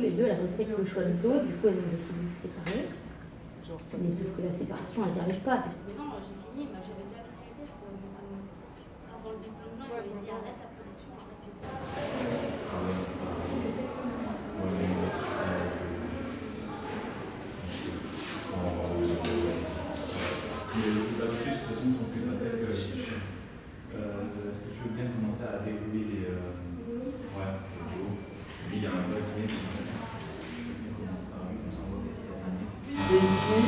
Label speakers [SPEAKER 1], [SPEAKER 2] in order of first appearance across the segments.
[SPEAKER 1] Les deux, elles respectent le choix de l'autre, du coup elles ont décidé de se séparer. Mais sauf que la séparation, elles n'y arrivent pas. Non, j'ai fini, j'avais déjà secrétaire. Avant le diplôme, j'avais dit arrête la production,
[SPEAKER 2] de toute façon, ton c'est pas ça que est-ce que tu veux bien commencer à dérouler les. Ouais, lui, il y a un vrai dîner.
[SPEAKER 3] Et ici,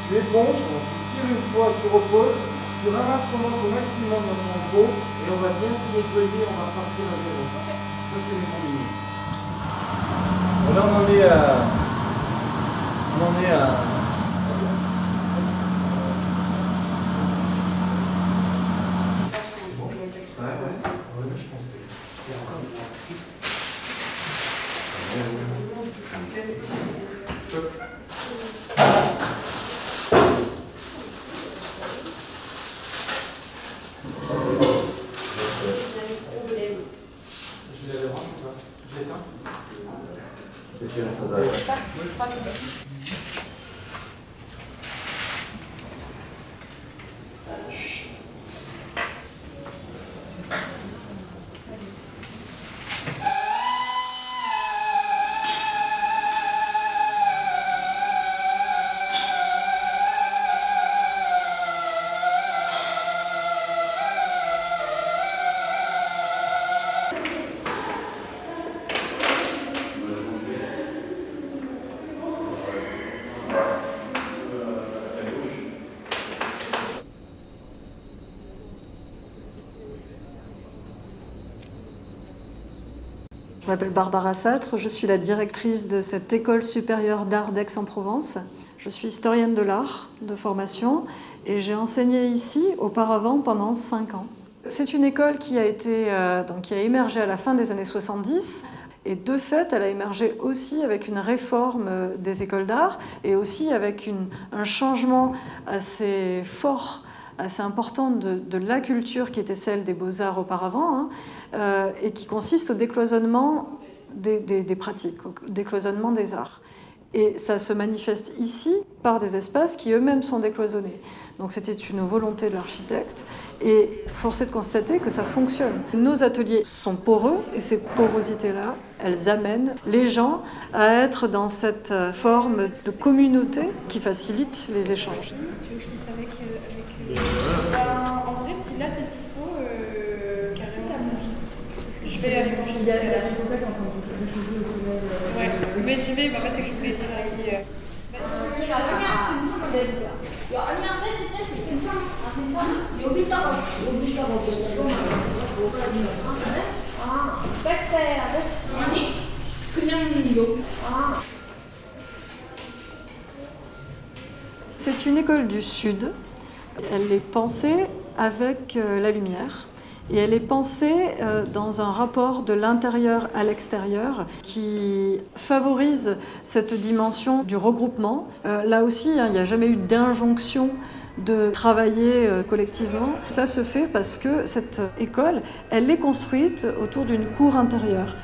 [SPEAKER 3] tu éponges, tu tires une fois, tu reposes, tu ramasses ton encre au maximum dans ton pot et on va bien tout nettoyer, on va partir à zéro. Ça c'est les combinés. Là on en est à...
[SPEAKER 4] Je m'appelle Barbara Satre, je suis la directrice de cette école supérieure d'art d'Aix-en-Provence. Je suis historienne de l'art de formation et j'ai enseigné ici auparavant pendant 5 ans. C'est une école qui a émergé à la fin des années 70 et de fait elle a émergé aussi avec une réforme des écoles d'art et aussi avec un changement assez fort, assez importante de la culture qui était celle des beaux-arts auparavant, et qui consiste au décloisonnement des pratiques, au décloisonnement des arts. Et ça se manifeste ici par des espaces qui eux-mêmes sont décloisonnés. Donc c'était une volonté de l'architecte et force est de constater que ça fonctionne. Nos ateliers sont poreux et ces porosités-là, elles amènent les gens à être dans cette forme de communauté qui facilite les échanges.
[SPEAKER 5] Tu veux que je fasse avec en vrai, si là t'es dispo, carrément. Parce que je vais aller manger. Il y a la bibliothèque en train de chauffer au soleil. Ouais, mais j'y vais, mais en fait, c'est que je voulais dire avec lui.
[SPEAKER 4] C'est une école du Sud. Elle est pensée avec la lumière. Et elle est pensée dans un rapport de l'intérieur à l'extérieur qui favorise cette dimension du regroupement. Là aussi, il n'y a jamais eu d'injonction de travailler collectivement. Ça se fait parce que cette école, elle est construite autour d'une cour intérieure.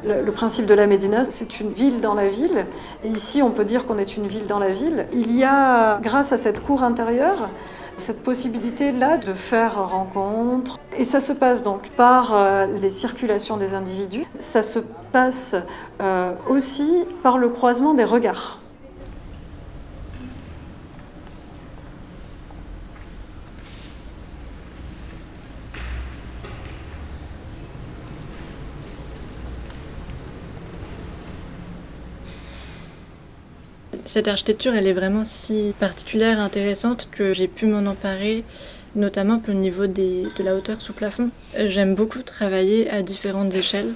[SPEAKER 4] Le principe de la Médina, c'est une ville dans la ville. Et ici, on peut dire qu'on est une ville dans la ville. Il y a, grâce à cette cour intérieure, Cette possibilité-là de faire rencontre, et ça se passe donc par les circulations des individus, ça se passe aussi par le croisement des regards.
[SPEAKER 6] Cette architecture, elle est vraiment si particulière et intéressante que j'ai pu m'en emparer, notamment au niveau de la hauteur sous plafond. J'aime beaucoup travailler à différentes échelles,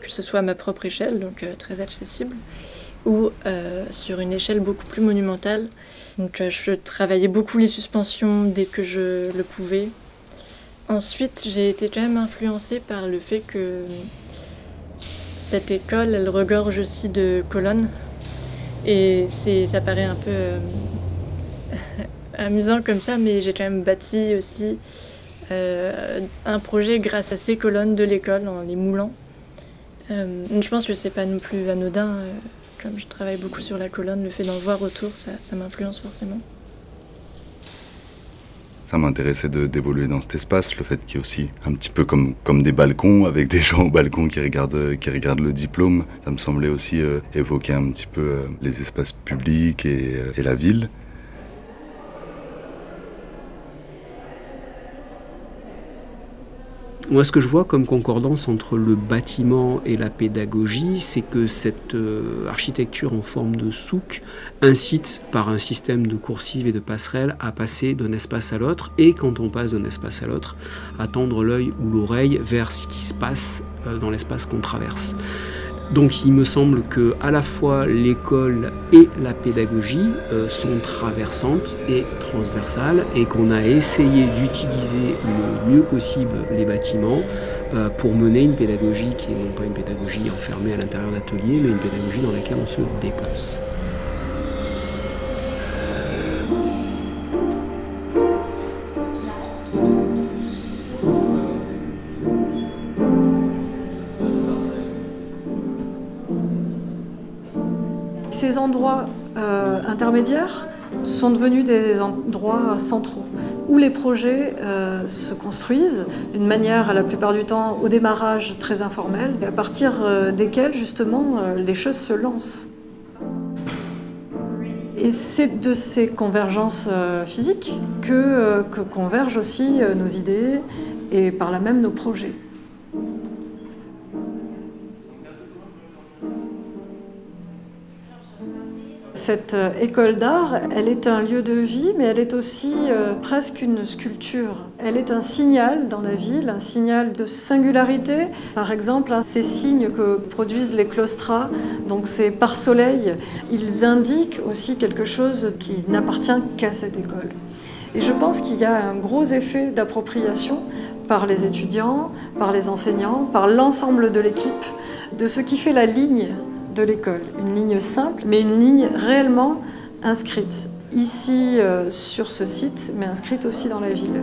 [SPEAKER 6] que ce soit à ma propre échelle, donc très accessible, ou sur une échelle beaucoup plus monumentale. Donc je travaillais beaucoup les suspensions dès que je le pouvais. Ensuite, j'ai été quand même influencée par le fait que cette école, elle regorge aussi de colonnes. Et ça paraît un peu amusant comme ça, mais j'ai quand même bâti aussi un projet grâce à ces colonnes de l'école en les moulant. Je pense que c'est pas non plus anodin, comme je travaille beaucoup sur la colonne, le fait d'en voir autour, ça m'influence forcément.
[SPEAKER 7] Ça m'intéressait d'évoluer dans cet espace, le fait qu'il y ait aussi un petit peu comme des balcons, avec des gens au balcon qui regardent le diplôme. Ça me semblait aussi évoquer un petit peu les espaces publics et la ville.
[SPEAKER 8] Moi, ce que je vois comme concordance entre le bâtiment et la pédagogie, c'est que cette architecture en forme de souk incite par un système de coursives et de passerelles à passer d'un espace à l'autre, et quand on passe d'un espace à l'autre, à tendre l'œil ou l'oreille vers ce qui se passe dans l'espace qu'on traverse. Donc il me semble que à la fois l'école et la pédagogie sont traversantes et transversales, et qu'on a essayé d'utiliser le mieux possible les bâtiments pour mener une pédagogie qui est non pas une pédagogie enfermée à l'intérieur d'ateliers, mais une pédagogie dans laquelle on se déplace.
[SPEAKER 4] Ces endroits intermédiaires sont devenus des endroits centraux, où les projets se construisent d'une manière, la plupart du temps, au démarrage très informel, et à partir desquels, justement, les choses se lancent. Et c'est de ces convergences physiques que convergent aussi nos idées et par là même nos projets. Cette école d'art, elle est un lieu de vie, mais elle est aussi presque une sculpture. Elle est un signal dans la ville, un signal de singularité. Par exemple, ces signes que produisent les claustras, donc ces pare-soleil, ils indiquent aussi quelque chose qui n'appartient qu'à cette école. Et je pense qu'il y a un gros effet d'appropriation par les étudiants, par les enseignants, par l'ensemble de l'équipe, de ce qui fait la ligne de l'école. Une ligne simple, mais une ligne réellement inscrite. Ici, sur ce site, mais inscrite aussi dans la ville.